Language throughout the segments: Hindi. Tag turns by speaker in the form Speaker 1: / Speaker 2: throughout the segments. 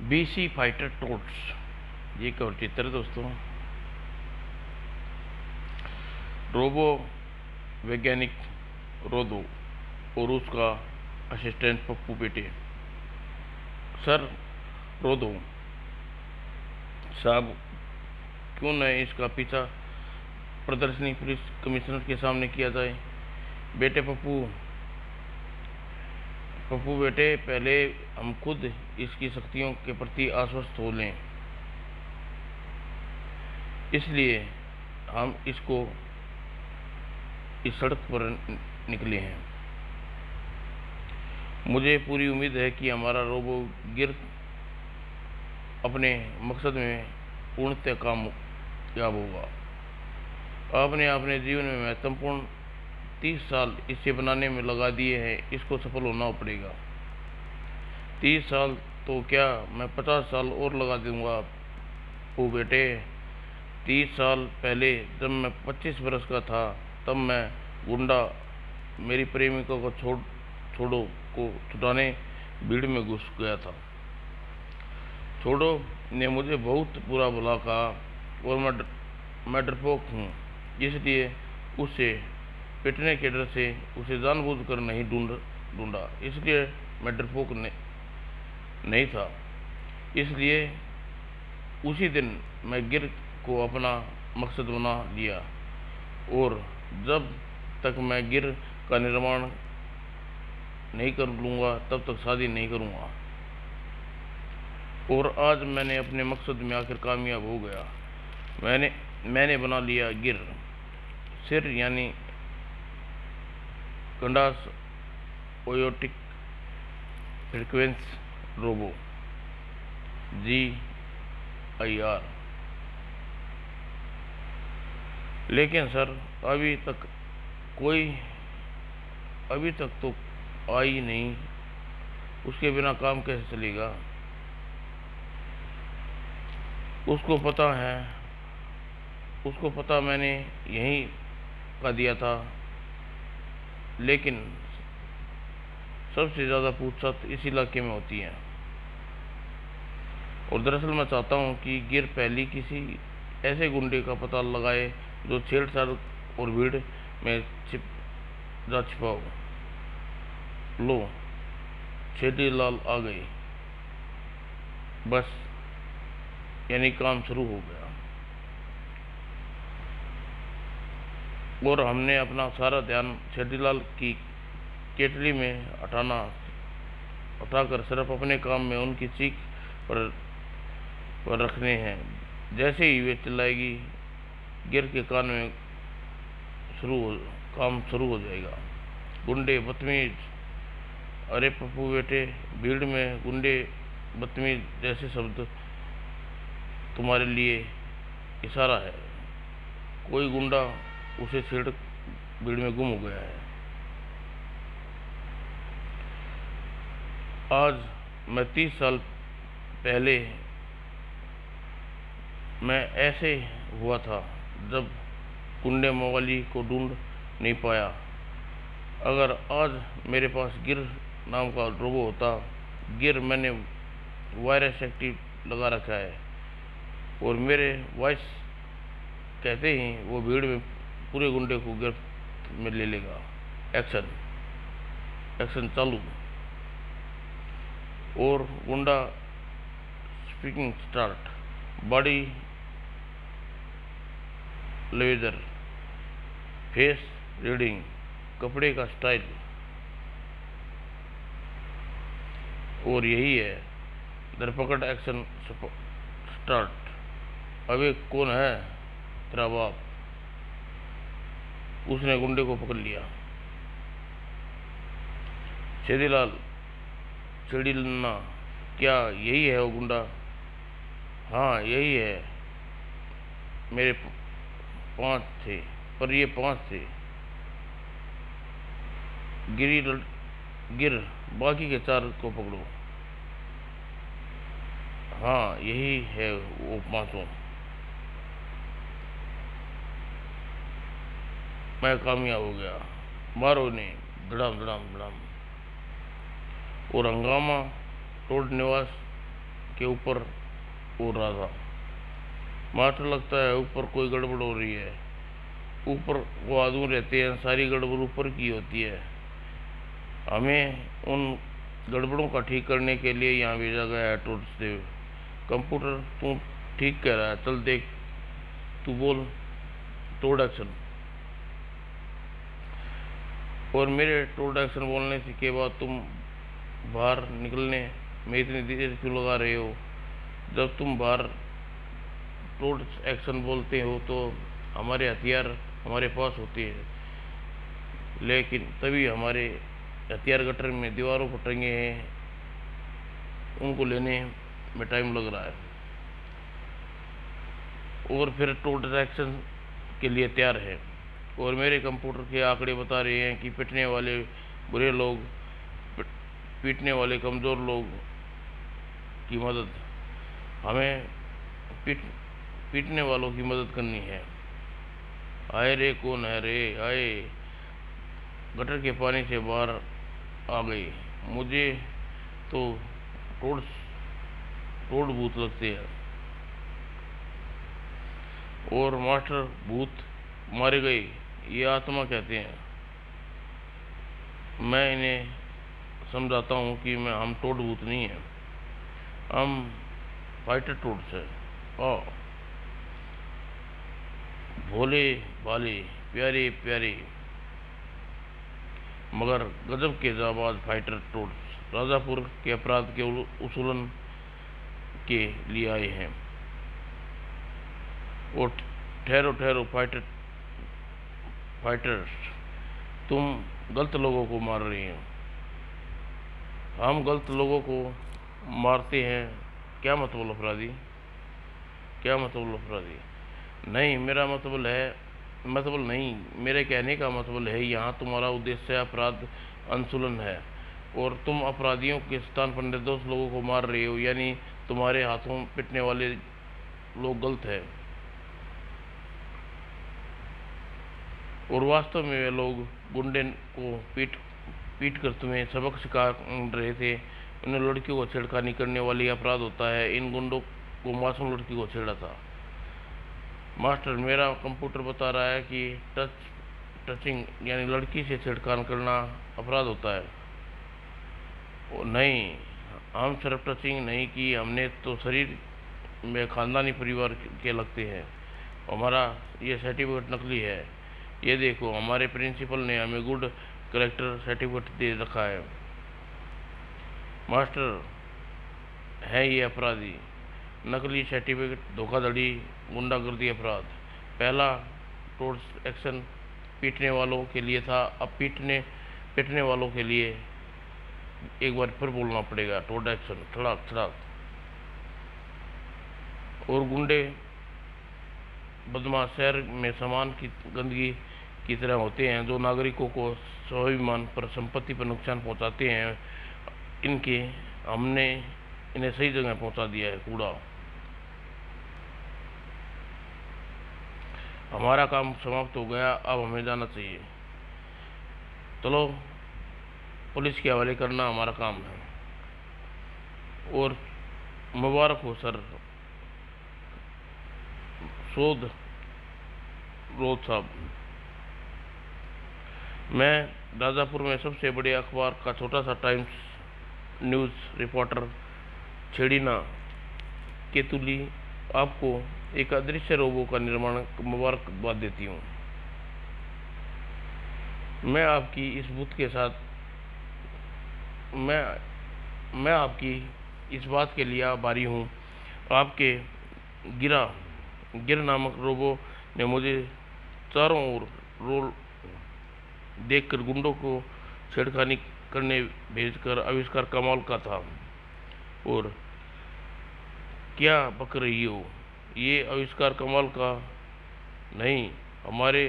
Speaker 1: बीसी फाइटर टोट्स, ये एक और चित्र है दोस्तों। रोबो वैज्ञानिक रोदो और उसका असिस्टेंट पप्पू बेटे। सर रोदो साहब, क्यों न इसका पीछा प्रदर्शनी पुलिस कमिश्नर के सामने किया जाए। बेटे पप्पू बेटे, पहले हम खुद इसकी शक्तियों के प्रति आश्वस्त हो लें, इसलिए हम इसको इस सड़क पर निकले हैं। मुझे पूरी उम्मीद है कि हमारा रोबो गिर अपने मकसद में पूर्णतः कामयाब होगा। आपने अपने जीवन में महत्वपूर्ण 30 साल इसे बनाने में लगा दिए हैं, इसको सफल होना पड़ेगा। 30 साल तो क्या, मैं 50 साल और लगा दूंगा वो बेटे। 30 साल पहले जब मैं 25 वर्ष का था, तब मैं गुंडा मेरी प्रेमिका को छुड़ाने भीड़ में घुस गया था। छोड़ो ने मुझे बहुत बुरा भला कहा और मैं डरपोक हूँ, इसलिए उसे पिटने के डर से उसे जानबूझकर नहीं ढूंढा, इसलिए मैं डरपोक नहीं था। इसलिए उसी दिन मैं गिर को अपना मकसद बना लिया और जब तक मैं गिर का निर्माण नहीं कर लूँगा तब तक शादी नहीं करूँगा। और आज मैंने अपने मकसद में आखिर कामयाब हो गया। मैंने बना लिया गिर, सिर यानी कंडास ओयोटिक फ्रीक्वेंस रोबो GIR। लेकिन सर अभी तक तो आई नहीं, उसके बिना काम कैसे चलेगा। उसको पता मैंने यहीं का दिया था, लेकिन सबसे ज़्यादा पूछताछ इस इलाके में होती है। और दरअसल मैं चाहता हूँ कि गिर पहली किसी ऐसे गुंडे का पता लगाए जो छेड़छाड़ और भीड़ में छिपा हो। लो, छेदीलाल आ गई, बस यानी काम शुरू हो गया। और हमने अपना सारा ध्यान छेदीलाल की केटली में उठाकर सिर्फ अपने काम में उनकी चीख पर रखने हैं। जैसे ही वे चिल्लाएगी, गिर के कान में काम शुरू हो जाएगा। गुंडे बदतमीज, अरे पप्पू बेटे, भीड़ में गुंडे बदतमीज जैसे शब्द तुम्हारे लिए इशारा है। कोई गुंडा उसे छेड़ भीड़ में गुम हो गया है। आज मैं 30 साल पहले मैं ऐसे हुआ था जब गुंडे मवाली को ढूंढ नहीं पाया। अगर आज मेरे पास गिर नाम का रोबो होता, गिर मैंने वायरस एक्टिव लगा रखा है और मेरे वॉइस कहते ही वो भीड़ में पूरे गुंडे को गिरफ्त में ले लेगा। एक्शन चालू। और गुंडा स्पीकिंग स्टार्ट। बॉडी लेजर, फेस रीडिंग, कपड़े का स्टाइल। और यही है धरपकड़। Action start. अबे कौन है तेरा बाप? उसने गुंडे को पकड़ लिया। छेदीलाल, छेड़ीलना, क्या यही है वो गुंडा? हाँ यही है। मेरे 5 थे, पर ये 5 थे। गिर बाकी के 4 को पकड़ो। हाँ यही है वो 5। मैं कामयाब हो गया। मारो ने, धड़ाम धड़ाम धड़ाम। और हंगामा, टोड निवास के ऊपर उड़ रहा था। मास्टर, लगता है ऊपर कोई गड़बड़ हो रही है। ऊपर वो आदमी रहते हैं, सारी गड़बड़ ऊपर की होती है। हमें उन गड़बड़ों का ठीक करने के लिए यहाँ भेजा गया है टूरिस्ट देव। कंप्यूटर, तू ठीक कह रहा है, चल देख, तू बोल टोड एक्शन। और मेरे टोड एक्शन बोलने से के बाद तुम बाहर निकलने में इतनी देर क्यों लगा रहे हो? जब तुम बाहर टोड एक्शन बोलते हो तो हमारे हथियार हमारे पास होते हैं, लेकिन तभी हमारे हथियार गटर में दीवारों पर टंगे हैं, उनको लेने में टाइम लग रहा है। और फिर टोटल एक्शन के लिए तैयार है। और मेरे कंप्यूटर के आंकड़े बता रहे हैं कि पिटने वाले बुरे लोग, पीटने वाले कमज़ोर लोग की मदद, हमें पीटने वालों की मदद करनी है। आए रे, कौन है रे? आए, गटर के पानी से बाहर आ गई। मुझे तो टोड भूत लगते हैं। और मास्टर, भूत मारे गए ये आत्मा कहते हैं। मैं इन्हें समझाता हूँ कि हम टोड भूत नहीं हैं, हम फाइटर टोड्स हैं। भोले भाले, प्यारे प्यारे, मगर गजब के जाबाज फाइटर टोड्स राजापुर के अपराध के उसूलन के लिए आए हैं। और ठहरो ठहरो फाइटर्स, तुम गलत लोगों को मार रहे हो। हम गलत लोगों को मारते हैं? क्या मतलब अपराधी? क्या मतलब अपराधी? नहीं, मेरा मतलब नहीं, मेरे कहने का मतलब है यहाँ तुम्हारा उद्देश्य अपराध अनुसूलन है और तुम अपराधियों के स्थान पर निर्दोष लोगों को मार रहे हो, यानी तुम्हारे हाथों पिटने वाले लोग गलत है। और वास्तव में वे लोग गुंडे को पीट कर तुम्हें सबक सिखा रहे थे। उन्हें लड़कियों को छेड़खानी करने वाली अपराध होता है। इन गुंडों को मासूम लड़की को छेड़ा था। मास्टर, मेरा कंप्यूटर बता रहा है कि टचिंग यानी लड़की से छेड़खानी करना अपराध होता है। नहीं, हम सिर्फ टचिंग नहीं की, हमने तो शरीर में खानदानी परिवार के लगते हैं। हमारा ये सर्टिफिकेट नकली है। ये देखो, हमारे प्रिंसिपल ने हमें गुड कलेक्टर सर्टिफिकेट दे रखा है। मास्टर, है ये अपराधी, नकली सर्टिफिकेट, धोखाधड़ी, गुंडागर्दी अपराध। पहला टोड्स एक्शन पीटने वालों के लिए था, अब पीटने वालों के लिए एक बार फिर बोलना पड़ेगा टोड एक्शन, थड़ाक थड़ाक। और गुंडे बदमाश शहर में सामान की गंदगी की तरह होते हैं जो नागरिकों को स्वाभिमान पर, संपत्ति पर नुकसान पहुंचाते हैं। हमने इन्हें सही जगह पहुंचा दिया है, कूड़ा। हमारा काम समाप्त हो गया, अब हमें जाना चाहिए। चलो, पुलिस के हवाले करना हमारा काम है। और मुबारक हो सर शोध रोज साहब। मैं राजापुर में सबसे बड़े अखबार का छोटा सा टाइम्स न्यूज़ रिपोर्टर छेड़ीना केतुली आपको एक अदृश्य रोबो का निर्माण मुबारकबाद देती हूँ। मैं आपकी इस बुत के साथ मैं आपकी इस बात के लिए आभारी हूँ। आपके गिर नामक रोबो ने मुझे चारों ओर रोल देखकर गुंडों को छेड़खानी करने भेजकर आविष्कार कमाल का था। और क्या बक रही हो, ये आविष्कार कमाल का नहीं, हमारे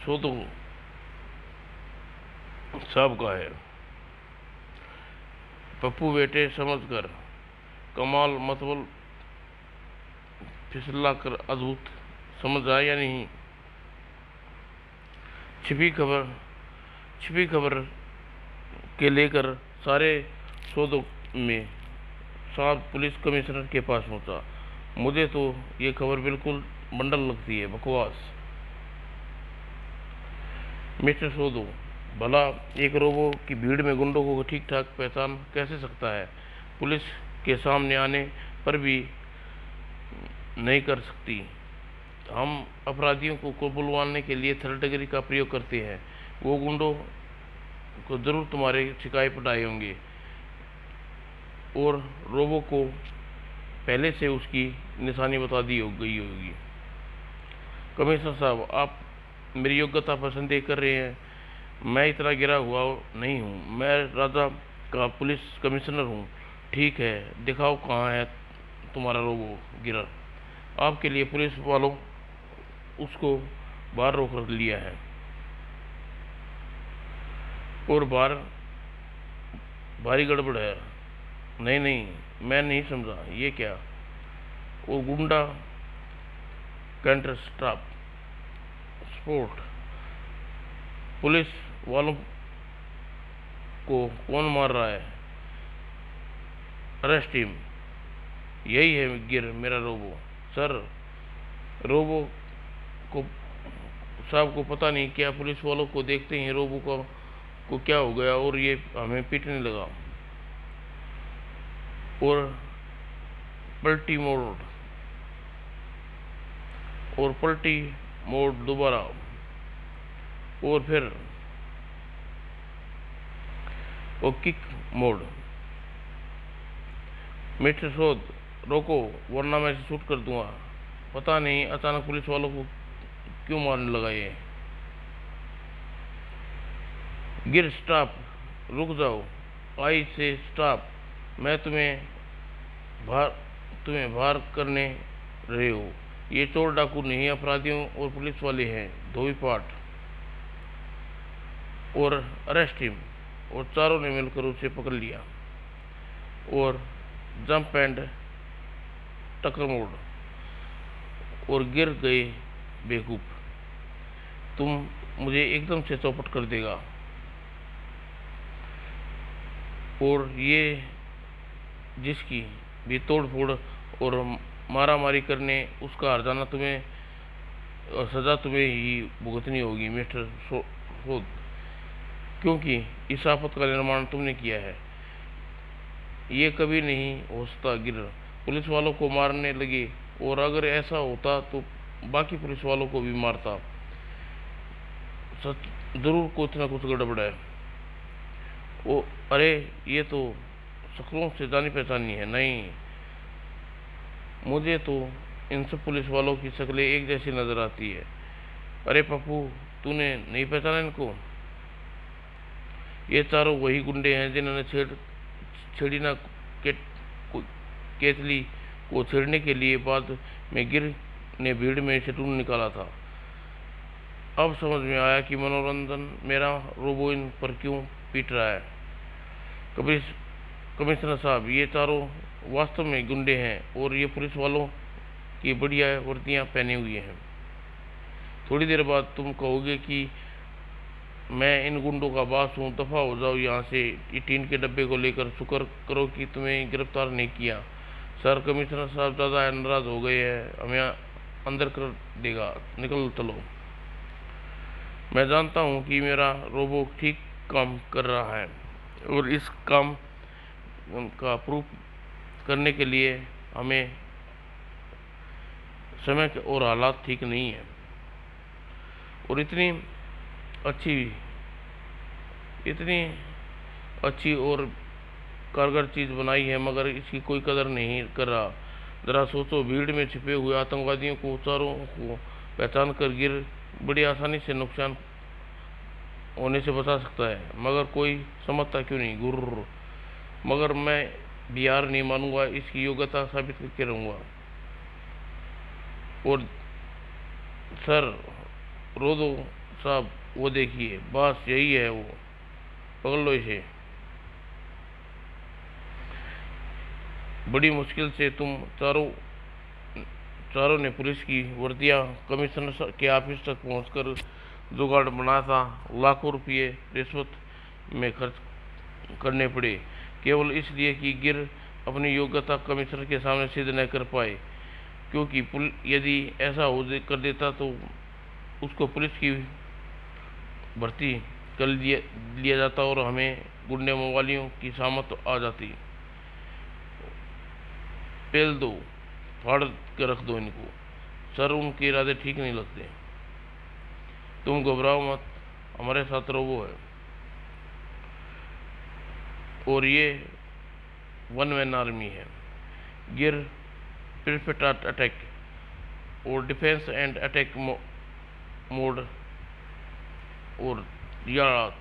Speaker 1: शोधों साहब का है। पप्पू बेटे, समझकर कमाल मतलब फिसला कर अद्भुत, समझ आया या नहीं? छिपी खबर के लेकर सारे शोधों में साहब पुलिस कमिश्नर के पास पहुंचा। मुझे तो ये खबर बिल्कुल बंडल लगती है, बकवास। मिस्टर सोदो, भला एक रोबो की भीड़ में गुंडों को ठीक ठाक पहचान कैसे सकता है? पुलिस के सामने आने पर भी नहीं कर सकती। हम अपराधियों को बुलवाने के लिए थर्ड डिग्री का प्रयोग करते हैं। वो गुंडों को जरूर तुम्हारे शिकायत पटाए होंगे और रोबो को पहले से उसकी निशानी बता दी गई होगी। कमिश्नर साहब, आप मेरी योग्यता पर संदेह कर रहे हैं। मैं इतना गिरा हुआ नहीं हूँ। मैं राजा का पुलिस कमिश्नर हूँ। ठीक है, दिखाओ कहाँ है तुम्हारा रोबो गिरा। आपके लिए पुलिस वालों उसको बाहर रोक रख लिया है और बाहर भारी गड़बड़ है। नहीं नहीं, मैं नहीं समझा, ये क्या? वो गुंडा काउंटर स्टाफ स्पोर्ट पुलिस वालों को कौन मार रहा है? Arrest him. यही है गिर, मेरा रोबो। सर, रोबो को साहब को पता नहीं क्या, पुलिस वालों को देखते ही रोबो को क्या हो गया और ये हमें पीटने लगा। और पलटी मोड़ दोबारा और फिर वो किक मोड़। मिस्टर सोद, रोको वरना मैं इसे शूट कर दूंगा। पता नहीं अचानक पुलिस वालों को क्यों मारने लगा ये। गिर, स्टॉप, रुक जाओ। आई से स्टॉप। मैं तुम्हें भार करने रहे हो। ये चोर डाकू नहीं, अपराधियों और पुलिस वाले हैं, धोबी पाट। और अरेस्ट हिम। और चारों ने मिलकर उसे पकड़ लिया और जंप एंड टक्कर मोड़ और गिर गए बेवकूफ। तुम मुझे एकदम से चौपट कर देगा और ये जिसकी भी तोड़ फोड़ और मारा मारी करने उसका हर्जाना तुम्हें और सज़ा तुम्हें ही भुगतनी होगी मिस्टर सोद, क्योंकि इस आफत का निर्माण तुमने किया है। ये कभी नहीं हो सकता। गिर पुलिस वालों को मारने लगे और अगर ऐसा होता तो बाकी पुलिस वालों को भी मारता। सच जरूर कुछ ना कुछ गड़बड़ है। ओ अरे, ये तो शक्लों से जानी पहचानी है। नहीं, मुझे तो इन सब पुलिस वालों की शक्लें एक जैसी नजर आती है। अरे पप्पू, तूने नहीं पहचाना इनको? ये चारों वही गुंडे हैं जिन्होंने छेड़ीना केतली को छेड़ने के लिए बाद में गिर ने भीड़ में से ढूंढ निकाला था। अब समझ में आया कि मनोरंजन मेरा रोबो इन पर क्यों पीट रहा है। कमिश्नर साहब, ये चारों वास्तव में गुंडे हैं और ये पुलिस वालों की बढ़िया वर्दियां पहने हुए हैं। थोड़ी देर बाद तुम कहोगे कि मैं इन गुंडों का बास हूँ, दफा हो जाओ यहाँ से। ये टीन के डब्बे को लेकर शुक्र करो कि तुम्हें गिरफ्तार नहीं किया। सर, कमिश्नर साहब ज़्यादा नाराज हो गए हैं, हमें अंदर कर देगा। निकल चलो। मैं जानता हूँ कि मेरा रोबो ठीक काम कर रहा है और इस काम का प्रूफ करने के लिए हमें समय और हालात ठीक नहीं है। और इतनी अच्छी और कारगर चीज़ बनाई है मगर इसकी कोई कदर नहीं कर रहा। ज़रा सोचो, भीड़ में छिपे हुए आतंकवादियों को चारों को पहचान कर गिर बड़ी आसानी से नुकसान होने से बचा सकता है, मगर कोई समझता क्यों नहीं। गुर्र, मगर मैं भी हार नहीं मानूंगा, इसकी योग्यता साबित करके रहूँगा। और सर, रोदो साहब, वो देखिए, बस यही है वो, पकड़ लो इसे। बड़ी मुश्किल से तुम चारों ने पुलिस की वर्दियां कमिश्नर के ऑफिस तक पहुंचकर जुगाड़ बनाया था। लाखों रुपये रिश्वत में खर्च करने पड़े केवल इसलिए कि गिर अपनी योग्यता कमिश्नर के सामने सिद्ध न कर पाए, क्योंकि यदि ऐसा कर देता तो उसको पुलिस की भर्ती कर लिया जाता और हमें गुंडे मवालियों की सामत आ जाती। पेल दो, फाड़ के रख दो इनको, सर उनके इरादे ठीक नहीं लगते। तुम घबराओ मत, हमारे साथ रोबो है और ये वन मैन आर्मी है। गिर परफेक्ट अटैक और डिफेंस एंड अटैक मोड और याद।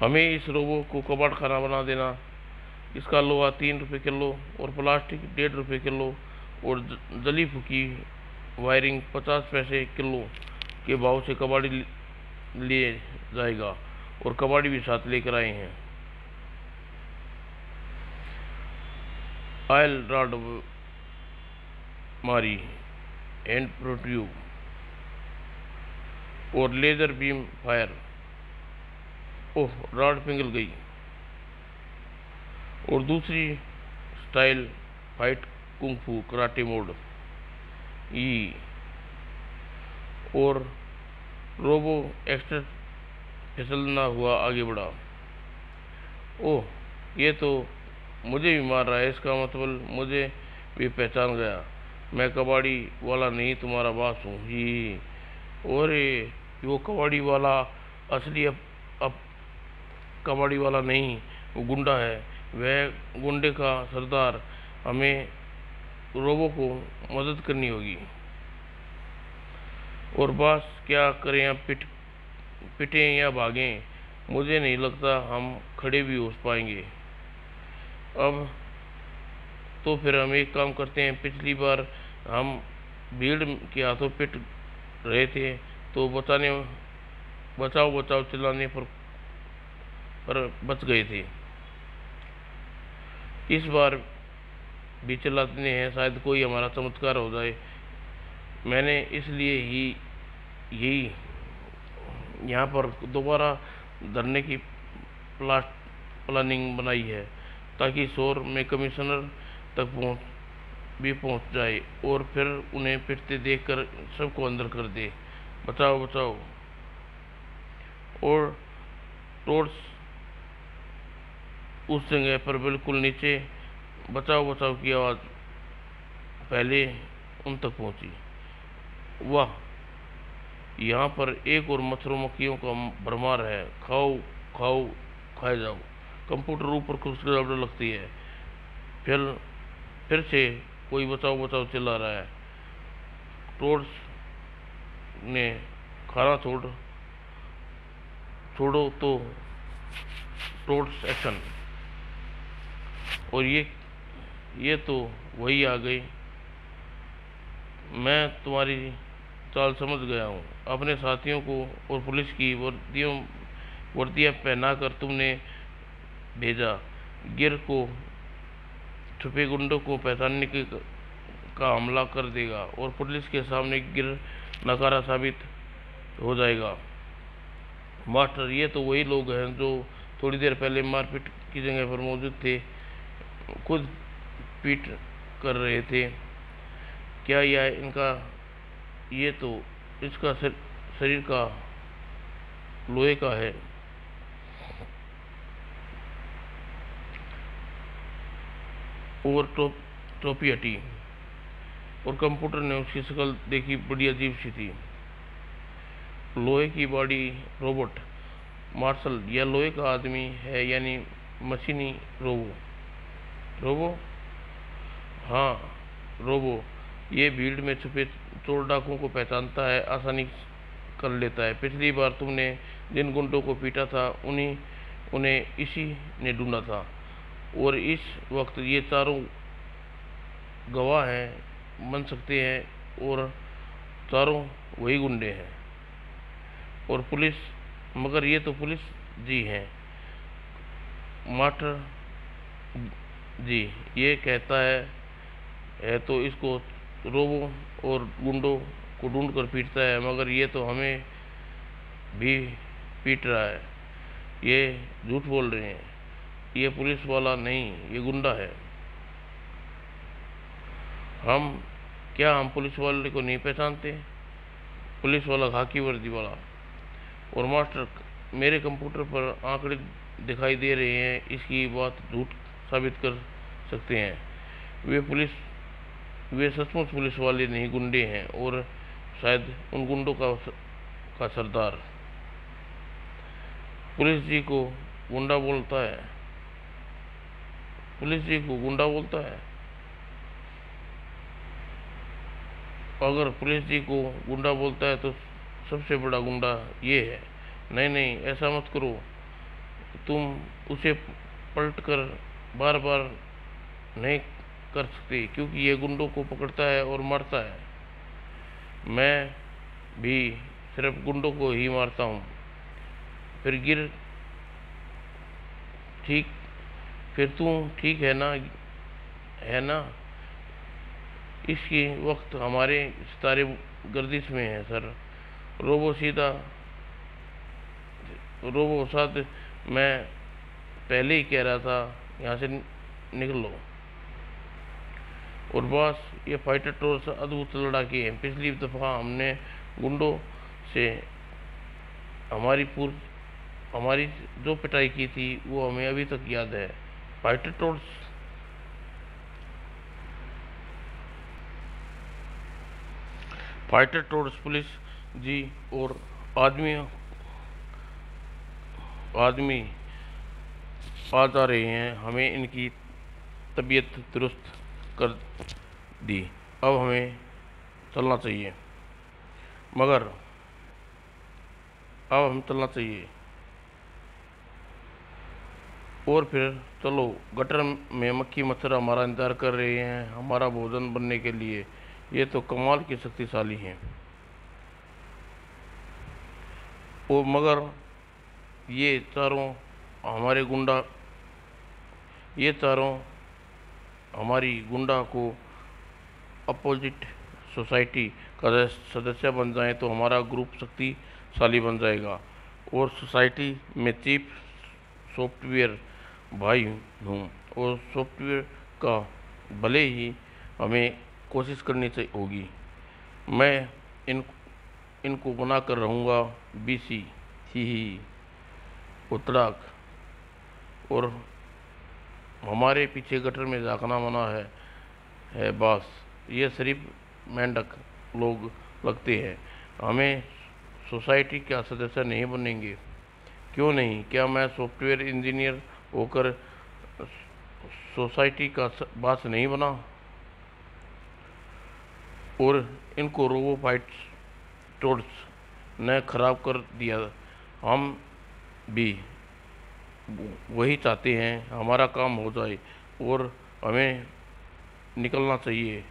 Speaker 1: हमें इस रोबो को कबाड़ खाना बना देना। इसका लोहा 3 रुपये किलो और प्लास्टिक 1.5 रुपये किलो और जली फूकी वायरिंग 50 पैसे किलो के भाव से कबाड़ी लिए जाएगा और कबाड़ी भी साथ लेकर आए हैं। ऑयल रॉड मारी, हैंड प्रोट्यूब और laser beam fire. Oh, rod पिघल गई। और दूसरी style fight kung fu karate mode ई। और रोबो एक्स्ट्रा फिसलना हुआ आगे बढ़ा। ओह, ये तो मुझे भी मार रहा है, इसका मतलब मुझे भी पहचान गया। मैं कबाड़ी वाला नहीं, तुम्हारा बास हूँ ही। और वो कबाड़ी वाला असली अब कबाड़ी वाला नहीं, वो गुंडा है, वह गुंडे का सरदार। हमें रोबो को मदद करनी होगी। और बस क्या करें, अब पिटें या भागें? मुझे नहीं लगता हम खड़े भी हो पाएंगे अब। तो फिर हम एक काम करते हैं, पिछली बार हम भीड़ के हाथों पिट रहे थे तो बचाओ चिल्लाने पर बच गए थे। इस बार भी चिल्लाते हैं, शायद कोई हमारा चमत्कार हो जाए। मैंने इसलिए ही यही यहाँ पर दोबारा धरने की प्लानिंग बनाई है, ताकि शोर में कमिश्नर तक पहुँच जाए और फिर उन्हें पिटते देखकर सबको अंदर कर दे। बचाओ। और टॉर्च उस जगह पर बिल्कुल नीचे बचाओ की आवाज़ पहले उन तक पहुंची। वाह, यहाँ पर एक और मच्छरों मक्खियों का भरमार है। खाओ खाए जाओ। कंप्यूटर ऊपर कुछ गड़बड़ लगती है। फिर से कोई बचाओ चिल्ला रहा है। टॉर्च ने खाना छोड़ो तो टॉर्च एक्शन। और ये तो वही आ गई। मैं तुम्हारी चाल समझ गया हूँ। अपने साथियों को और पुलिस की वर्दियाँ पहनाकर तुमने भेजा। गिर को छुपे गुंडों को पहचानने का हमला कर देगा और पुलिस के सामने गिर नकारा साबित हो जाएगा। मास्टर, ये तो वही लोग हैं जो थोड़ी देर पहले मारपीट की जगह पर मौजूद थे, खुद पीट कर रहे थे। क्या ये तो इसका शरीर का लोहे का है। और टोपी हटी और कंप्यूटर ने उसकी शक्ल देखी, बड़ी अजीब सी थी। लोहे की बॉडी रोबोट। मार्शल, यह लोहे का आदमी है, यानी मशीनी रोबो। हाँ, रोबो। ये भीड़ में छुपे चोर डाकुओं को पहचानता है, आसानी कर लेता है। पिछली बार तुमने जिन गुंडों को पीटा था उन्हें इसी ने ढूंढा था। और इस वक्त ये चारों गवाह बन सकते हैं और चारों वही गुंडे हैं। और पुलिस, मगर ये तो पुलिस जी हैं। मास्टर जी ये कहता है तो इसको रोबो और गुंडों को ढूंढ कर पीटता है, मगर ये तो हमें भी पीट रहा है। ये झूठ बोल रहे हैं। ये पुलिस वाला नहीं, ये गुंडा है। हम पुलिस वाले को नहीं पहचानते? पुलिस वाला खाकी वर्दी वाला। और मास्टर, मेरे कंप्यूटर पर आंकड़े दिखाई दे रहे हैं, इसकी बात झूठ साबित कर सकते हैं। वे सचमुच पुलिस वाले नहीं, गुंडे हैं, और शायद उन गुंडों का सरदार। पुलिस जी को गुंडा बोलता है? पुलिस जी को गुंडा बोलता है? अगर पुलिस जी को गुंडा बोलता है तो सबसे बड़ा गुंडा ये है। नहीं नहीं, ऐसा मत करो। तुम उसे पलट कर बार बार नहीं कर सकते, क्योंकि ये गुंडों को पकड़ता है और मारता है। मैं भी सिर्फ गुंडों को ही मारता हूँ। ठीक फिर तू ठीक है ना? है ना? इसकी वक्त हमारे सितारे गर्दिश में है सर। रोबो साथ, मैं पहले ही कह रहा था, यहाँ से निकलो। और बॉस, ये फाइटर टोर्स अद्भुत लड़ाके हैं। पिछली दफ़ा हमने गुंडों से हमारी जो पिटाई की थी वो हमें अभी तक याद है। फाइटर टोर्स पुलिस जी और आदमी आ जा रहे हैं। हमें इनकी तबीयत दुरुस्त कर दी। अब हमें चलना चाहिए। और फिर चलो, गटर में मक्खी मच्छर हमारा इंतजार कर रहे हैं हमारा भोजन बनने के लिए। ये तो कमाल की शक्तिशाली हैं। और मगर ये चारों हमारी गुंडा को अपोजिट सोसाइटी का सदस्य बन जाएं तो हमारा ग्रुप शक्तिशाली बन जाएगा। और सोसाइटी में चीफ सॉफ्टवेयर भाई हूँ, और सॉफ्टवेयर का भले ही हमें कोशिश करनी होगी। मैं इनको बना कर रहूँगा बीसी ही उत्तराख। और हमारे पीछे गटर में झाँकना मना है बॉस। ये सिर्फ मेंढक लोग लगते हैं। हमें सोसाइटी का सदस्य नहीं बनेंगे? क्यों नहीं? क्या मैं सॉफ्टवेयर इंजीनियर होकर सोसाइटी का बॉस नहीं बना? और इनको रोबो फाइट्स टोर्स ने खराब कर दिया। हम भी वही चाहते हैं, हमारा काम हो जाए और हमें निकलना चाहिए।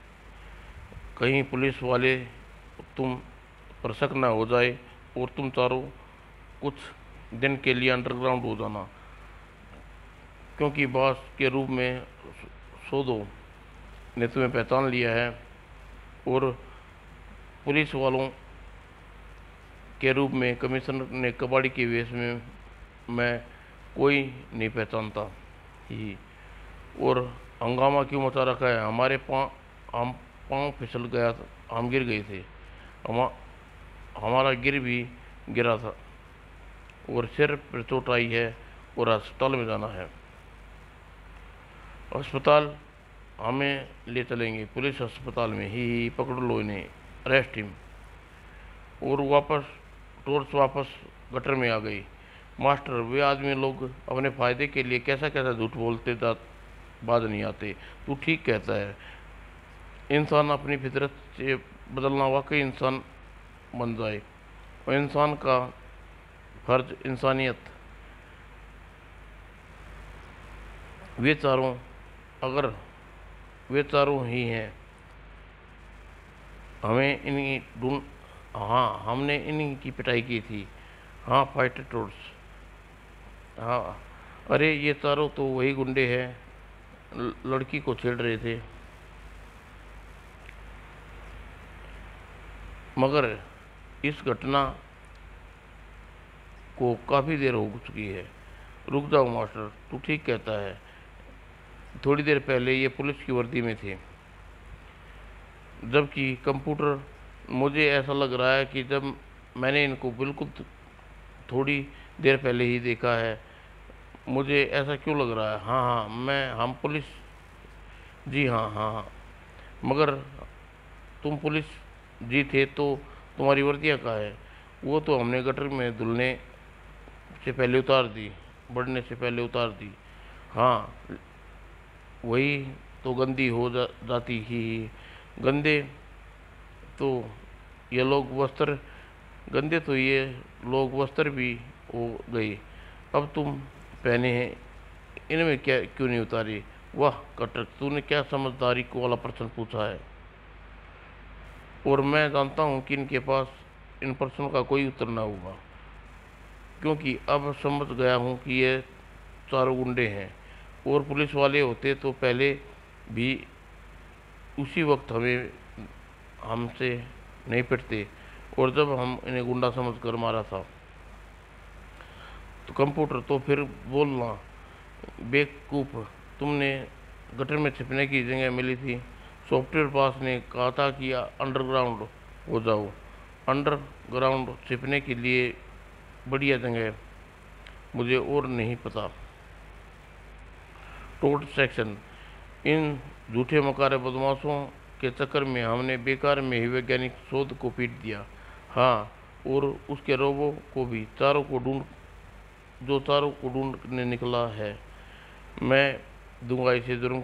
Speaker 1: कहीं पुलिस वाले तुम पर शक न हो जाए और तुम चारों कुछ दिन के लिए अंडरग्राउंड हो जाना, क्योंकि बॉस के रूप में सोदो ने तुम्हें पहचान लिया है और पुलिस वालों के रूप में कमिश्नर ने कबाड़ी के वेश में मैं कोई नहीं पहचानता ही। और हंगामा क्यों मचा रखा है? हम पाँव फिसल गया था, हम गिर गए थे। हमारा गिरा था और सिर पर चोट आई है और अस्पताल में जाना है। अस्पताल हमें ले चलेंगे, पुलिस अस्पताल में ही पकड़ लो इन्हें, अरेस्ट हिम। और टोर्स वापस गटर में आ गई। मास्टर, वे आदमी लोग अपने फ़ायदे के लिए कैसा कैसा झूठ बोलते बाज नहीं आते। तू ठीक कहता है। इंसान अपनी फितरत से बदलना, वाकई इंसान बन जाए, और इंसान का फर्ज इंसानियत। वे चारों ही हैं। हमने इन्हीं की पिटाई की थी। हाँ, फाइटर टोर्स। हाँ, अरे ये चारों तो वही गुंडे हैं, लड़की को छेड़ रहे थे। मगर इस घटना को काफ़ी देर हो चुकी है। रुक जाओ मास्टर, तू ठीक कहता है। थोड़ी देर पहले ये पुलिस की वर्दी में थे, जबकि कंप्यूटर, मुझे ऐसा लग रहा है कि जब मैंने इनको बिल्कुल थोड़ी देर पहले ही देखा है। मुझे ऐसा क्यों लग रहा है? हाँ हाँ, हम पुलिस, जी हाँ हाँ हाँ। मगर तुम पुलिस जी थे तो तुम्हारी वर्दियाँ कहाँ है? वो तो हमने गटर में धुलने से पहले उतार दी, बढ़ने से पहले उतार दी। हाँ, वही तो गंदी हो जाती ही। गंदे तो ये लोग वस्त्र गंदे तो ये लोग वस्त्र भी हो गए। अब तुम पहने हैं, इनमें क्या क्यों नहीं उतारी? वाह कटक, तूने क्या समझदारी को वाला प्रश्न पूछा है। और मैं जानता हूँ कि इनके पास इन प्रश्नों का कोई उत्तर ना होगा, क्योंकि अब समझ गया हूँ कि ये चारों गुंडे हैं। और पुलिस वाले होते तो पहले भी उसी वक्त हमसे नहीं पिटते, और जब हम इन्हें गुंडा समझकर मारा था। तो कंप्यूटर, तो फिर बोलना बेवकूफ़, तुमने गटर में छिपने की जगह मिली थी। सॉफ्टवेयर पास ने कहा था कि अंडरग्राउंड हो जाओ। अंडरग्राउंड छिपने के लिए बढ़िया जगह मुझे और नहीं पता। टोट सेक्शन, इन झूठे मकारे बदमाशों के चक्कर में हमने बेकार में ही वैज्ञानिक शोध को पीट दिया। हाँ, और उसके रोबो को भी, चारों को ढूंढने निकला है। मैं दूंगा इसे जुर्म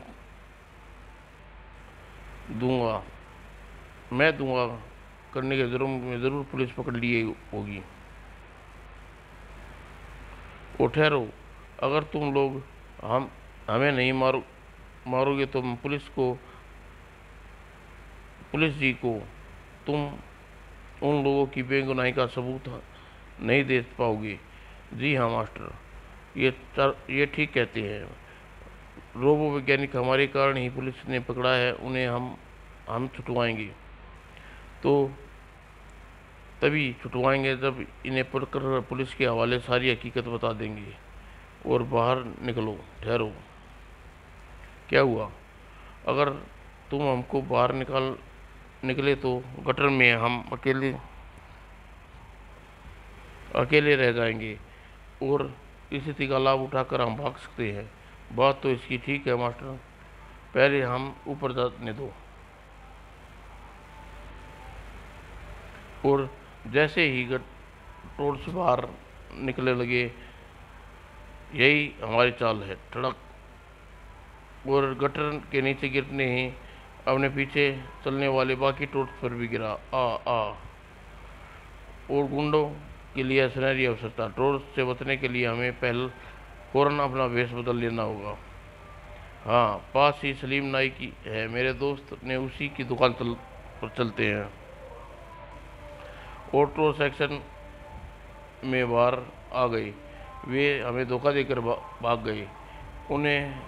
Speaker 1: दूंगा मैं दूंगा करने के जुर्म में ज़रूर पुलिस पकड़ ली होगी। ओ ठहरो, अगर तुम लोग हमें नहीं मारोगे तो पुलिस जी को तुम उन लोगों की बेगुनाही का सबूत नहीं दे पाओगे। जी हाँ मास्टर, ये ठीक कहते हैं। रोबो वैज्ञानिक हमारे कारण ही पुलिस ने पकड़ा है, उन्हें हम छुटवाएंगे। तो तभी छुटवाएंगे जब इन्हें पकड़कर पुलिस के हवाले सारी हकीकत बता देंगे। और बाहर निकलो। ठहरो, क्या हुआ? अगर तुम हमको बाहर निकले तो गटर में हम अकेले रह जाएंगे, और स्थिति का लाभ उठाकर हम भाग सकते हैं। बात तो इसकी ठीक है मास्टर, पहले हम ऊपर जाने दो। और जैसे ही टोल से बाहर निकले लगे, यही हमारी चाल है, ठड़क, और गटर के नीचे गिरने ही अपने पीछे चलने वाले बाकी टोर्च पर भी गिरा। आ और गुंडों के लिए सुनहरी अवसर था। टोर्च से बचने के लिए हमें फौरन अपना वेश बदल लेना होगा। हाँ, पास ही सलीम नाई की है, मेरे दोस्त ने उसी की दुकान पर चलते हैं। ऑटो सेक्शन में बाहर आ गई। वे हमें धोखा देकर भाग गए। उन्हें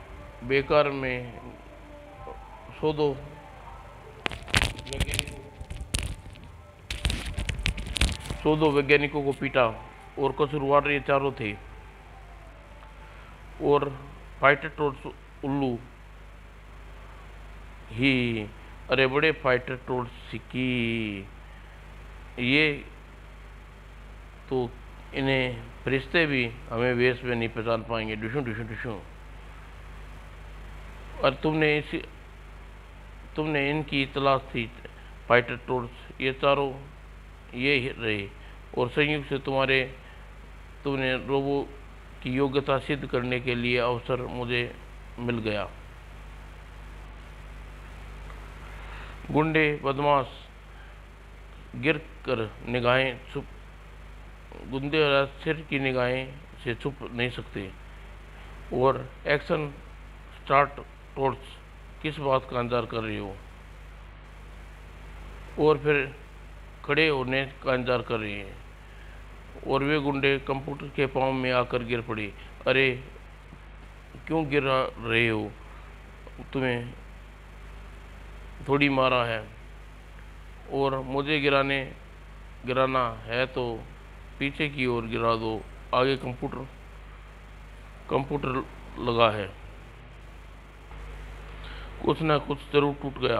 Speaker 1: बेकार में 102 वैज्ञानिकों को पीटा, और कसूरवार ये चारों थे। और फाइटर टोर्च उल्लू ही, अरे बड़े फाइटर टोर्च सिक्की, ये तो इन्हें फरिश्ते भी हमें वेश में नहीं पहचान पाएंगे। डिशू डिशू डिशू। और तुमने इनकी तलाश थी, फाइटर टोर्च, ये चारों ये रहे, और संयोग से तुमने रोबो की योग्यता सिद्ध करने के लिए अवसर मुझे मिल गया। गुंडे बदमाश गिर कर निगाहें छुप गुंडे सिर की निगाहें से छुप नहीं सकते। और एक्शन स्टार्ट टोर्च, किस बात का इंतजार कर रही हो? और फिर खड़े होने का इंतजार कर रही हैं। और वे गुंडे कंप्यूटर के पांव में आकर गिर पड़े। अरे क्यों गिरा रहे हो? तुम्हें थोड़ी मारा है, और मुझे गिराना है तो पीछे की ओर गिरा दो। आगे कंप्यूटर कंप्यूटर लगा है, कुछ न कुछ जरूर टूट गया।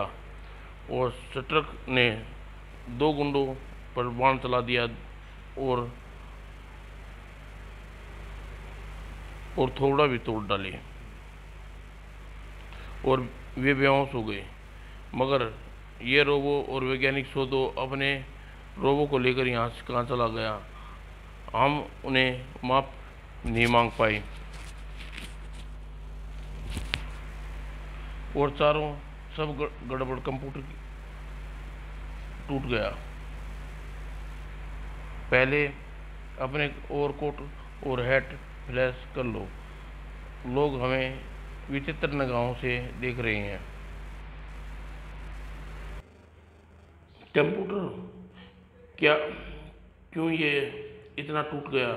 Speaker 1: और शटरक ने 2 गुंडों पर बाण चला दिया और थोड़ा भी तोड़ डाले और वे बेहोश हो गए। मगर ये रोबो और वैज्ञानिक शोधो अपने रोबो को लेकर यहाँ से कहाँ चला गया, हम उन्हें माफ नहीं मांग पाए। और चारों सब गड़बड़, कंप्यूटर टूट गया। पहले अपने ओवरकोट और हैट फ्लैश कर लो, लोग हमें विचित्र निगाहों से देख रहे हैं। कंप्यूटर क्या, क्यों ये इतना टूट गया?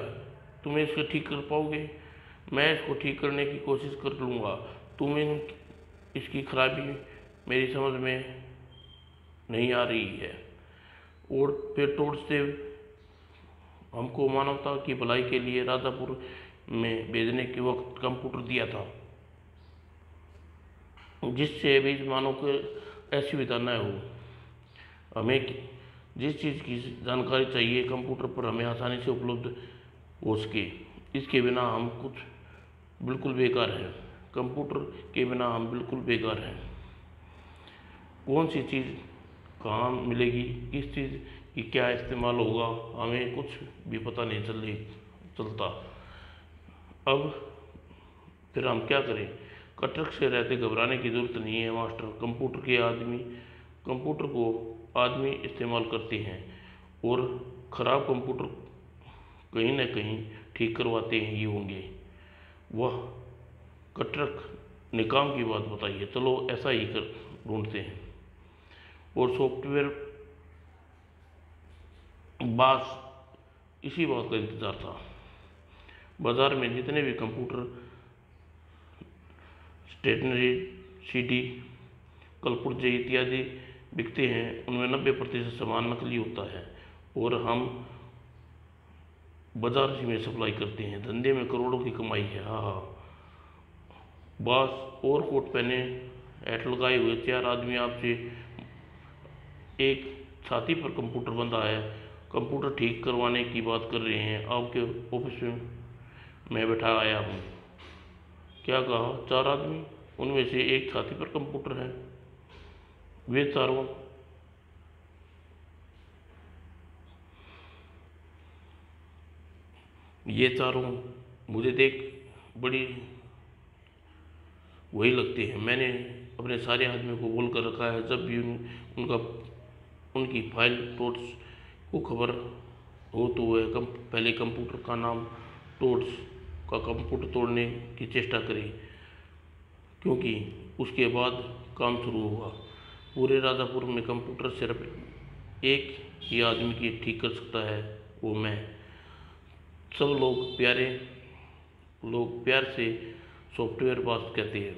Speaker 1: तुम्हें इसको ठीक कर पाओगे? मैं इसको ठीक करने की कोशिश कर लूँगा। तुम्हें इसकी खराबी मेरी समझ में नहीं आ रही है। और फिर टोड से हमको मानवता की भलाई के लिए राजापुर में भेजने के वक्त कंप्यूटर दिया था, जिससे अभी मानव को ऐसी विधा न हो। हमें जिस चीज़ की जानकारी चाहिए कंप्यूटर पर हमें आसानी से उपलब्ध हो सके, इसके बिना हम कुछ बिल्कुल बेकार हैं। कंप्यूटर के बिना हम बिल्कुल बेकार हैं। कौन सी चीज़ कहाँ मिलेगी, किस चीज़ की क्या इस्तेमाल होगा, हमें कुछ भी पता नहीं चलता। अब फिर हम क्या करें? कटरक से रहते घबराने की ज़रूरत नहीं है मास्टर। कंप्यूटर को आदमी इस्तेमाल करते हैं और ख़राब कंप्यूटर कहीं न कहीं ठीक करवाते ही होंगे। वह कटरक ने काम की बात बताई है, चलो ऐसा ही कर ढूंढते हैं। और सॉफ्टवेयर बॉस इसी बात का इंतज़ार था। बाज़ार में जितने भी कंप्यूटर, स्टेशनरी, सीडी, कलपुर्जे इत्यादि बिकते हैं, उनमें 90% सामान नकली होता है और हम बाजार में सप्लाई करते हैं। धंधे में करोड़ों की कमाई है। हाँ, बॉस और कोट पहने, हैट लगाए हुए 4 आदमी आपसे एक छाती पर कंप्यूटर बंधा है, कंप्यूटर ठीक करवाने की बात कर रहे हैं। आपके ऑफिस में मैं बैठा आया हूँ। क्या कहा? 4 आदमी, उनमें से एक छाती पर कंप्यूटर है। वे चारों ये चारों मुझे देख बड़ी वही लगते हैं। मैंने अपने सारे आदमियों को बोल कर रखा है, जब भी उनकी फाइल टोड्स को खबर हो तो वह पहले कंप्यूटर का नाम टोड्स का कंप्यूटर तोड़ने की चेष्टा करें, क्योंकि उसके बाद काम शुरू होगा। पूरे राजापुर में कंप्यूटर सिर्फ एक ही आदमी की ठीक कर सकता है, वो मैं। सब लोग प्यार से सॉफ्टवेयर बॉस कहते हैं।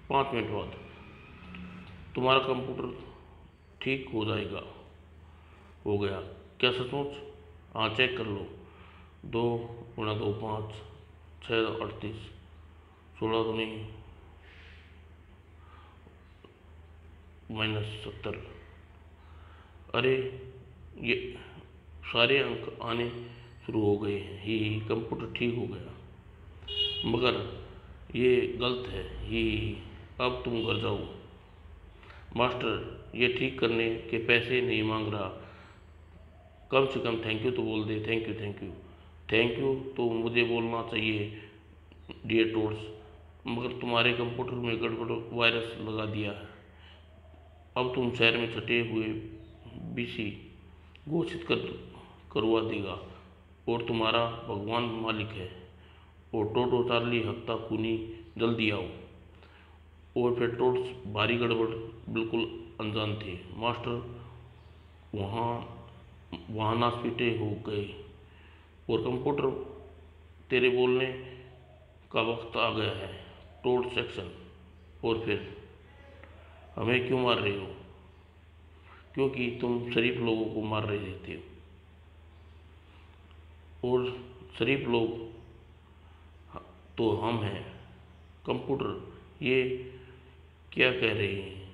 Speaker 1: 5 मिनट बाद तुम्हारा कंप्यूटर ठीक हो जाएगा। हो गया क्या सचमुच? हाँ, चेक कर लो। 2 × 2 5, 6 38, 16 दूनी -70। अरे, ये सारे अंक आने शुरू हो गए हैं। ही कंप्यूटर ठीक हो गया, मगर ये गलत है। ही अब तुम घर जाओ। मास्टर ये ठीक करने के पैसे नहीं मांग रहा, कम से कम थैंक यू तो बोल दे। Thank you, thank you, thank you तो मुझे बोलना चाहिए डियर टोड्स, मगर तुम्हारे कंप्यूटर में गड़बड़ वायरस लगा दिया है। अब तुम शहर में छटे हुए बीसी घोषित करवा देगा और तुम्हारा भगवान मालिक है। और टोटो चार्ली हफ्ता खूनी, जल्दी आओ। और फिर टोड्स भारी गड़बड़ बिल्कुल अनजान थे। मास्टर वहाँ नासपीटे हो गए और कंप्यूटर तेरे बोलने का वक्त आ गया है। टोड सेक्शन। और फिर हमें क्यों मार रहे हो? क्योंकि तुम शरीफ लोगों को मार रहे थे और शरीफ लोग तो हम हैं। कंप्यूटर ये क्या कह रहे हैं?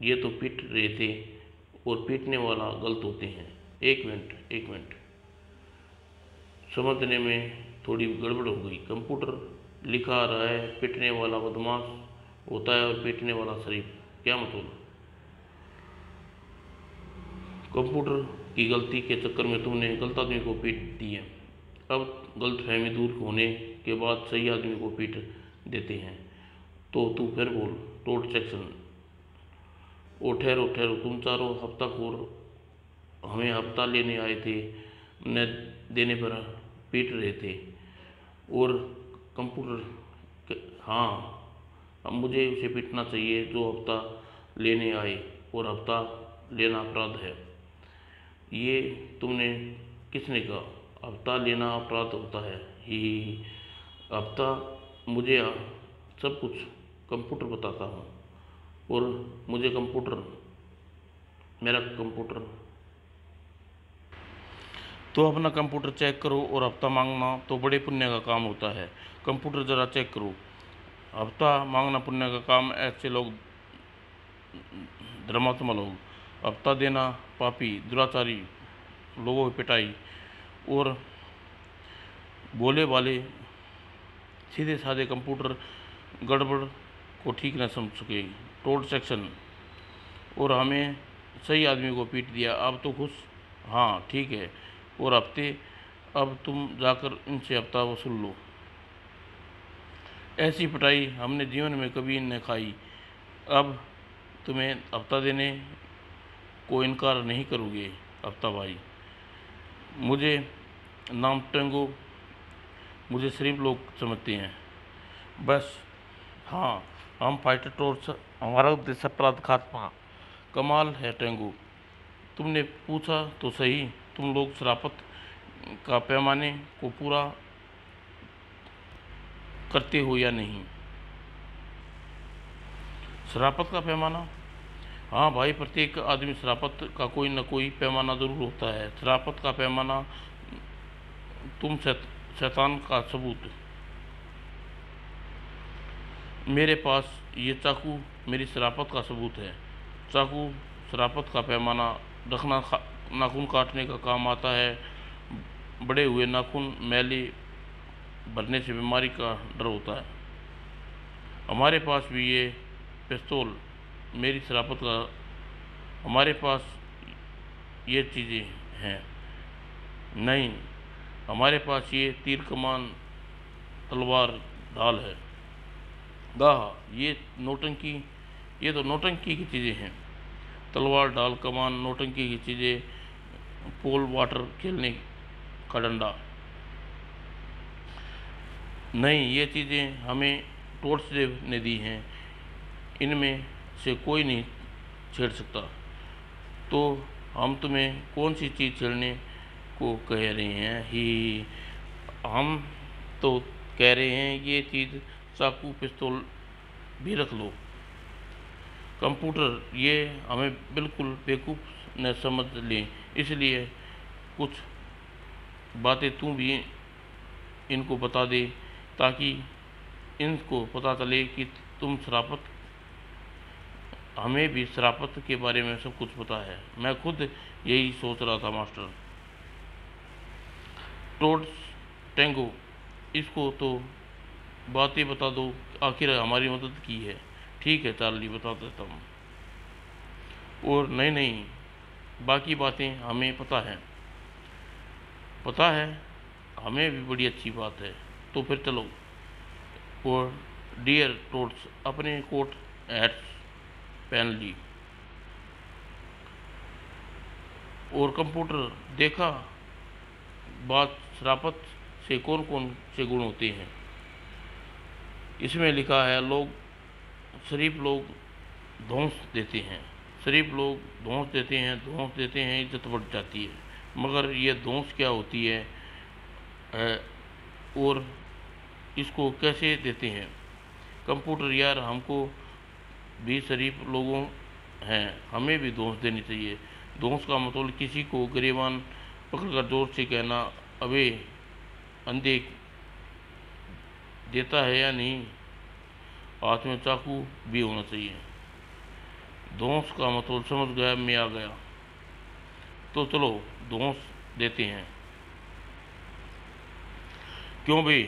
Speaker 1: ये तो पीट रहे थे और पीटने वाला गलत होते हैं। एक मिनट, समझने में थोड़ी गड़बड़ हो गई। कंप्यूटर लिखा आ रहा है पीटने वाला बदमाश होता है और पीटने वाला शरीफ। क्या मतलब? कंप्यूटर की गलती के चक्कर में तुमने गलत आदमी को पीट दी है। अब गलतफहमी दूर होने के बाद सही आदमी को पीट देते हैं। तो तू फिर बोल। टोट सेक्शन। ओ ठहरो, तुम चारों हफ्ताखोर हमें हफ्ता लेने आए थे, न देने पर पीट रहे थे। और कंप्यूटर, हाँ, अब मुझे उसे पीटना चाहिए जो हफ्ता लेने आए, और हफ्ता लेना अपराध है। ये तुमने किसने कहा? हफ्ता लेना अपराध होता है? ही हफ्ता मुझे सब कुछ कंप्यूटर बताता हूँ, और मुझे मेरा कंप्यूटर। तो अपना कंप्यूटर चेक करो, और हफ्ता मांगना तो बड़े पुण्य का काम होता है। कंप्यूटर ज़रा चेक करो। हफ्ता मांगना पुण्य का काम, ऐसे लोग धर्मात्मा लोग। हफ्ता देना पापी, दुराचारी लोगों की पिटाई, और बोले वाले सीधे साधे कंप्यूटर गड़बड़ को ठीक न समझ सके। टोट सेक्शन। और हमें सही आदमी को पीट दिया, अब तो खुश? हाँ ठीक है। और हफ्ते, अब तुम जाकर इनसे हफ्ता वसूल लो। ऐसी पिटाई हमने जीवन में कभी न खाई। अब तुम्हें हफ्ता देने को इनकार नहीं करोगे हफ्ता भाई? मुझे नाम टेंगो, मुझे शरीफ लोग समझते हैं बस। हाँ, हम फाइटर टोर्च, हमारा उद्देश्य अपराध खात्मा। कमाल है टेंगो, तुमने पूछा तो सही, तुम लोग शराफत का पैमाने को पूरा करते हो या नहीं? शराफत का पैमाना? हाँ भाई, प्रत्येक आदमी शराफत का कोई न कोई पैमाना जरूर होता है। शराफत का पैमाना? तुम शैतान का सबूत। मेरे पास ये चाकू मेरी शराफत का सबूत है। चाकू शराफत का पैमाना रखना नाखून काटने का काम आता है। बड़े हुए नाखून मैले भरने से बीमारी का डर होता है। हमारे पास भी ये पिस्तौल मेरी शराफत का। हमारे पास ये चीज़ें हैं। नहीं, हमारे पास ये तीर कमान तलवार ढाल है। गाह, ये तो नौटंकी की चीज़ें हैं। तलवार ढाल कमान नौटंकी की चीज़ें। पोल वाटर खेलने का डंडा। नहीं, ये चीज़ें हमें टोर्चदेव ने दी हैं, इनमें से कोई नहीं छेड़ सकता। तो हम तुम्हें कौन सी चीज़ छेड़ने को कह रहे हैं? ही हम तो कह रहे हैं ये चीज़, चाकू पिस्तौल भी रख लो। कंप्यूटर ये हमें बिल्कुल बेवकूफ़ न समझ लें, इसलिए कुछ बातें तू भी इनको बता दे, ताकि इनको पता चले कि तुम शराफत, हमें भी शराफत के बारे में सब कुछ पता है। मैं खुद यही सोच रहा था मास्टर। टोड्स टेंगो, इसको तो बातें बता दो, आखिर हमारी मदद की है। ठीक है चार्ली, बता देता हूँ। और नहीं, बाकी बातें हमें पता है हमें भी बड़ी अच्छी बात है। तो फिर चलो। और डियर टोड्स अपने कोट हैट्स पहन ली। और कंप्यूटर देखा बात शराफत से कौन कौन से गुण होते हैं। इसमें लिखा है शरीफ लोग धौंस देते हैं। शरीफ लोग धौंस देते हैं, इज्जत बढ़ जाती है। मगर ये धौंस क्या होती है और इसको कैसे देते हैं? कंप्यूटर यार, हमको भी शरीफ लोगों हैं, हमें भी धौंस देनी चाहिए। धौंस का मतलब किसी को गिरेबान पकड़कर जोर से कहना, अबे अंधे देता है या नहीं, हाथ में चाकू भी होना चाहिए। धौंस का मतलब समझ गया, मैं आ गया, तो चलो धौंस देते हैं। क्यों भाई,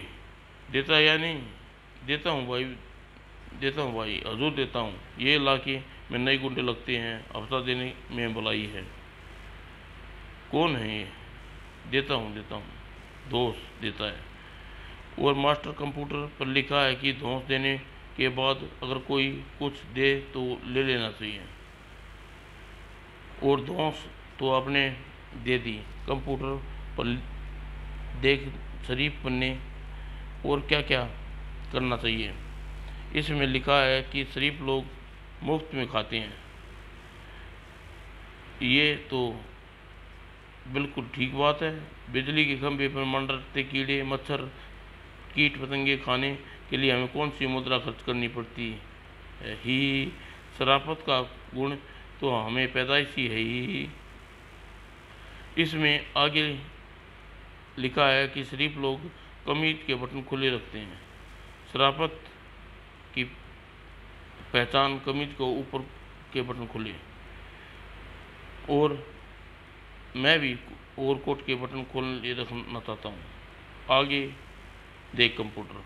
Speaker 1: देता है या नहीं? देता हूँ भाई, देता हूँ भाई, हजूर देता हूँ। ये लाके में नए गुंडे लगते हैं, हफ्ता देने में भलाई है। कौन है ये? देता हूँ, देता हूँ, दोस्त देता है। और मास्टर कंप्यूटर पर लिखा है कि धौंस देने के बाद अगर कोई कुछ दे तो ले लेना चाहिए। और धौंस तो आपने दे दी। कंप्यूटर पर देख शरीफ बनने और क्या क्या करना चाहिए। इसमें लिखा है कि शरीफ लोग मुफ्त में खाते हैं। ये तो बिल्कुल ठीक बात है। बिजली के खंभे पर मंडराते कीड़े मच्छर कीट पतंगे खाने के लिए हमें कौन सी मुद्रा खर्च करनी पड़ती है? ही शराफत का गुण तो हमें पैदाइशी है ही। इसमें आगे लिखा है कि शरीफ लोग कमीज के बटन खुले रखते हैं। शराफत की पहचान कमीज को ऊपर के बटन खुले। और मैं भी और कोट के बटन खोलने रखना चाहता हूँ। आगे देख कंप्यूटर।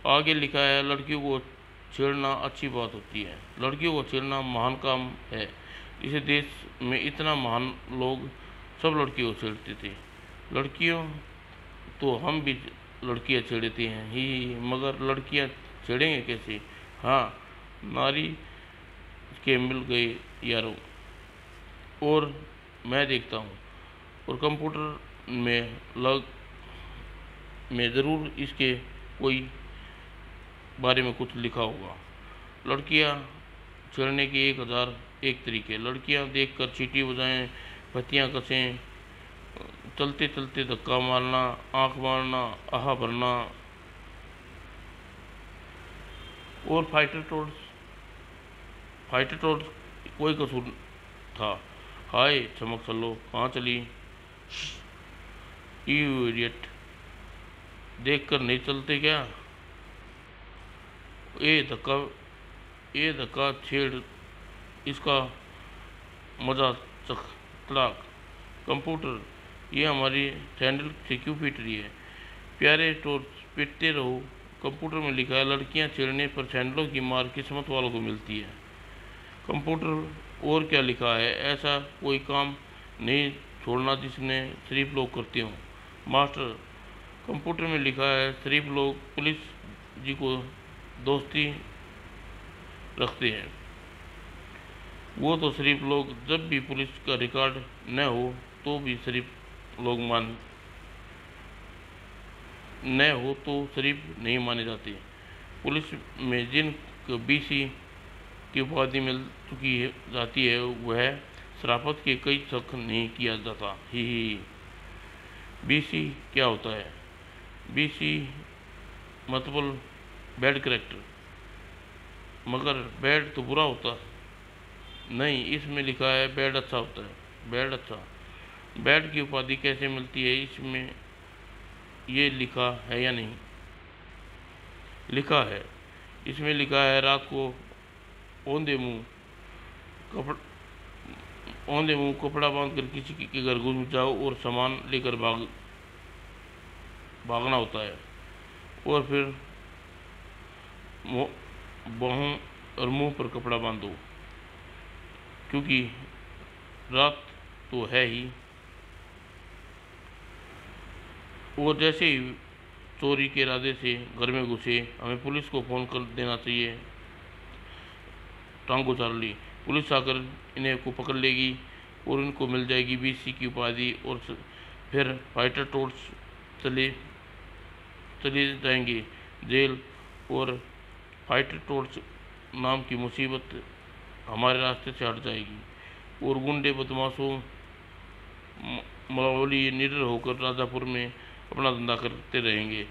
Speaker 1: आगे लिखा है लड़कियों को छेड़ना अच्छी बात होती है। लड़कियों को छेड़ना महान काम है। इस देश में इतना महान लोग सब लड़कियों को छेड़ते थे। लड़कियों तो हम भी लड़कियां छेड़ते हैं ही, मगर लड़कियां छेड़ेंगे कैसे? हाँ, नारी के मिल गए यारों। और मैं देखता हूँ और कंप्यूटर में ज़रूर इसके कोई बारे में कुछ लिखा होगा। लड़कियां छेड़ने के 1001 तरीके। लड़कियां देखकर सीटी बजाएं, पत्तियां कसें, चलते चलते धक्का मारना, आंख मारना, आहा भरना। और फाइटर टोर्च कोई कसूर था। हाय चमक चलो, कहाँ चली? यू इडियट, देख कर नहीं चलते क्या? ये धक्का छेड़, इसका मजा चख तड़ाक। कंप्यूटर, ये हमारी सैंडल से क्यों पीट रही है? प्यारे टोर्च पीटते रहो। कंप्यूटर में लिखा है लड़कियां छेड़ने पर सैंडलों की मार किस्मत वालों को मिलती है। कंप्यूटर और क्या लिखा है? ऐसा कोई काम नहीं छोड़ना जिसने शरीफ लोग करते हों। मास्टर, कंप्यूटर में लिखा है शरीफ लोग पुलिस जी को दोस्ती रखते हैं। वो तो शरीफ लोग जब भी पुलिस का रिकॉर्ड न हो तो भी शरीफ लोग न हो तो शरीफ नहीं माने जाते। पुलिस में जिन बीसी की उपाधि मिल चुकी जाती है वह शराफत के कई शक नहीं किया जाता ही। बीसी क्या होता है? बीसी मतलब बैड करेक्टर, मगर बैड तो बुरा होता नहीं। इसमें लिखा है बैड अच्छा होता है। बैड अच्छा, बैड की उपाधि कैसे मिलती है? इसमें ये लिखा है या नहीं? लिखा है। इसमें लिखा है रात को औंधे मुंह कपड़ा बांधकर किसी के घर घुस जाओ और सामान लेकर भागना होता है। और फिर बाहों और मुंह पर कपड़ा बांधो, क्योंकि रात तो है ही। और जैसे ही चोरी के इरादे से घर में घुसे हमें पुलिस को फ़ोन कर देना चाहिए। टांगो चार्ली, पुलिस आकर इन्हें को पकड़ लेगी और इनको मिल जाएगी बीसी की उपाधि। और फिर फाइटर टोर्च चले जाएंगे जेल। और फाइटर टोर्च नाम की मुसीबत हमारे रास्ते से हट जाएगी। और गुंडे बदमाशों मलावली निडर होकर राजापुर में अपना धंधा करते रहेंगे।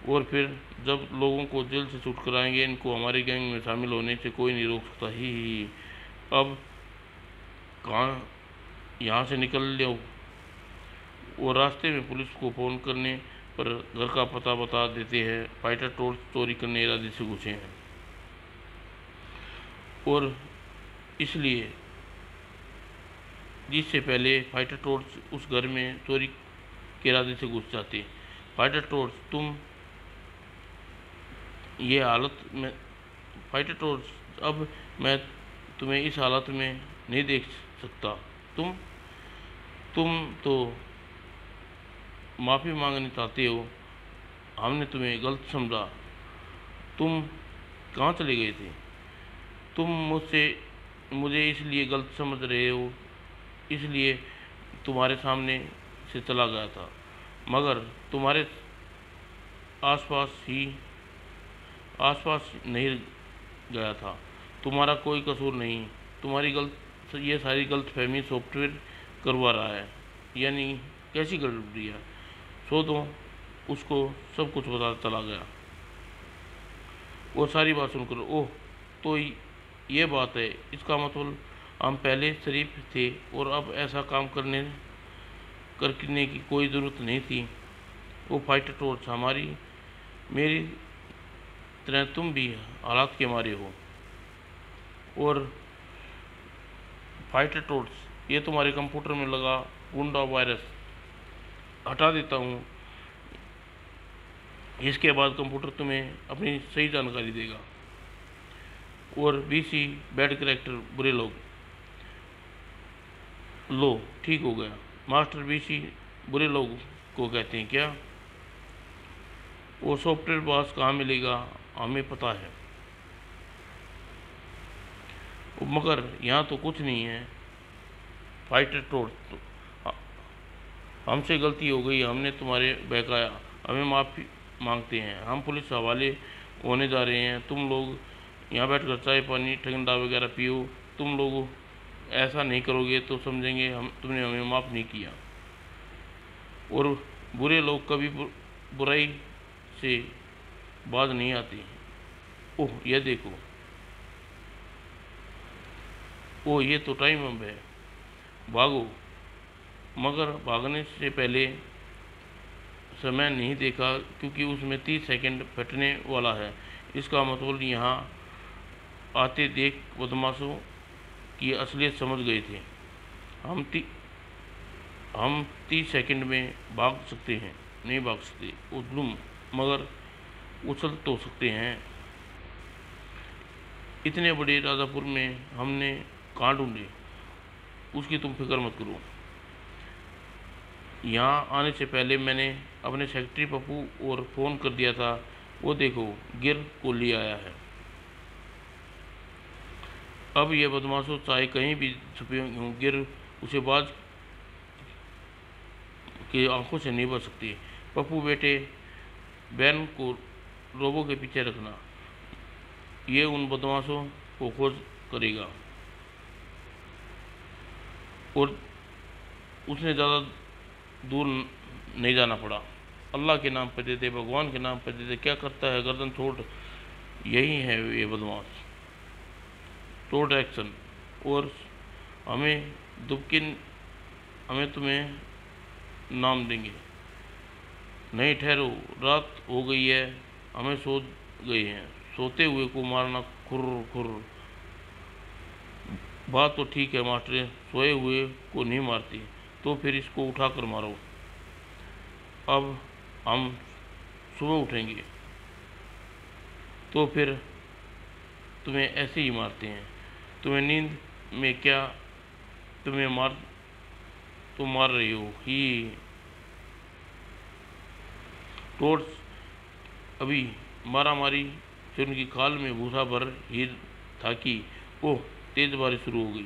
Speaker 1: और फिर जब लोगों को जेल से छूट कराएंगे इनको हमारे गैंग में शामिल होने से कोई नहीं रोक सकता ही। अब कहाँ यहाँ से निकल लो। और रास्ते में पुलिस को फ़ोन करने पर घर का पता बता देते हैं। फाइटर टोर्च चोरी करने इरादे से घुसे हैं और इसलिए जिससे पहले फाइटर टोर्च उस घर में चोरी के इरादे से घुस जाते। फाइटर टोर्च तुम ये हालत में फाइटर टोर्च अब मैं तुम्हें इस हालत में नहीं देख सकता। तुम तो माफ़ी मांगने चाहते हो। हमने तुम्हें गलत समझा। तुम कहाँ चले गए थे? तुम मुझे इसलिए गलत समझ रहे हो, इसलिए तुम्हारे सामने से चला गया था, मगर तुम्हारे आसपास नहीं गया था। तुम्हारा कोई कसूर नहीं। ये सारी गलतफहमी सॉफ्टवेयर करवा रहा है। यानी कैसी गड़बड़ी है? सो तो उसको सब कुछ पता चला गया। वो सारी बात सुनकर ओह, तो ये बात है। इसका मतलब हम पहले शरीफ थे और अब ऐसा काम करने की कोई ज़रूरत नहीं थी। वो फाइटर टोर्च मेरी तरह तुम भी हालात के मारे हो। और फाइटर टोर्च ये तुम्हारे कंप्यूटर में लगा गुंडा वायरस हटा देता हूँ। इसके बाद कंप्यूटर तुम्हें अपनी सही जानकारी देगा। और बीसी बैड कैरेक्टर बुरे लोग लो ठीक हो गया। मास्टर बीसी बुरे लोग को कहते हैं क्या? वो सॉफ्टवेयर बॉस कहाँ मिलेगा? हमें पता है, मगर यहाँ तो कुछ नहीं है। फाइटर टोर्च हमसे गलती हो गई, हमने तुम्हारे बहकाया, हमें माफ़ी मांगते हैं। हम पुलिस हवाले होने जा रहे हैं। तुम लोग यहाँ बैठकर चाय पानी ठंडा वगैरह पियो। तुम लोग ऐसा नहीं करोगे तो समझेंगे तुमने हमें माफ़ नहीं किया। और बुरे लोग कभी बुराई से बाज नहीं आते। ओह ये देखो, ओह ये तो टाइम बम है, भागो। मगर भागने से पहले समय नहीं देखा, क्योंकि उसमें 30 सेकंड फटने वाला है। इसका मतलब यहाँ आते देख बदमाशों की असलियत समझ गए थे। हम 30 सेकंड में भाग सकते हैं, नहीं भाग सकते उद्लुम, मगर उछल तो सकते हैं। इतने बड़े राजापुर में हमने कहाँ ढूंढे, उसकी तुम फिक्र मत करो। यहाँ आने से पहले मैंने अपने सेक्रेटरी पप्पू और फ़ोन कर दिया था। वो देखो गिर को ले आया है। अब ये बदमाशों चाहे कहीं भी छुपे हों, गिर उसे बाज की आंखों से नहीं बच सकती। पप्पू बेटे, बैन को रोबो के पीछे रखना। ये उन बदमाशों को खोज करेगा। और उसने ज़्यादा दूर नहीं जाना पड़ा। अल्लाह के नाम पर देते, भगवान के नाम पर देते, क्या करता है गर्दन छोड़। यही है ये बदमाश, टोड एक्शन। और हमें दुबकिन, हमें तुम्हें नाम देंगे। नहीं ठहरो, रात हो गई है, हमें सो गए हैं। सोते हुए को मारना खुर खुर। बात तो ठीक है मास्टर, सोए हुए को नहीं मारती, तो फिर इसको उठा कर मारो। अब हम सुबह उठेंगे तो फिर तुम्हें ऐसे ही मारते हैं। तुम्हें नींद में क्या तुम मार रही हो ही। टोर्च अभी मारा मारी से उनकी खाल में भूसा भर ही था कि ओह तेज बारिश शुरू हो गई।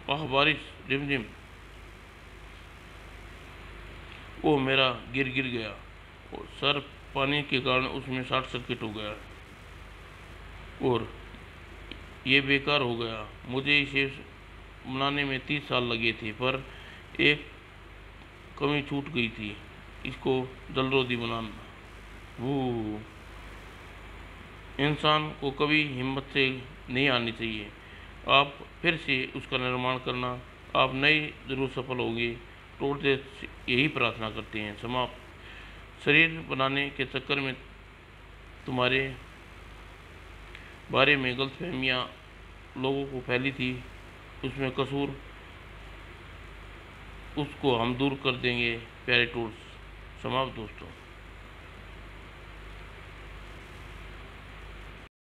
Speaker 1: आह बारिश रिमझिम। ओह मेरा गिर गया और सर पानी के कारण उसमें शॉर्ट सर्किट हो गया और ये बेकार हो गया। मुझे इसे बनाने में 30 साल लगे थे, पर एक कमी छूट गई थी, इसको जलरोधी बनाना। वो इंसान को कभी हिम्मत से नहीं आनी चाहिए। आप फिर से उसका निर्माण करना, आप नए जरूर सफल होंगे। टोर्च यही प्रार्थना करते हैं। समाप्त। शरीर बनाने के चक्कर में तुम्हारे बारे में गलतफहमियाँ लोगों को फैली थी, उसमें कसूर उसको हम दूर कर देंगे। प्यारे टूल्स समाप्त दोस्तों।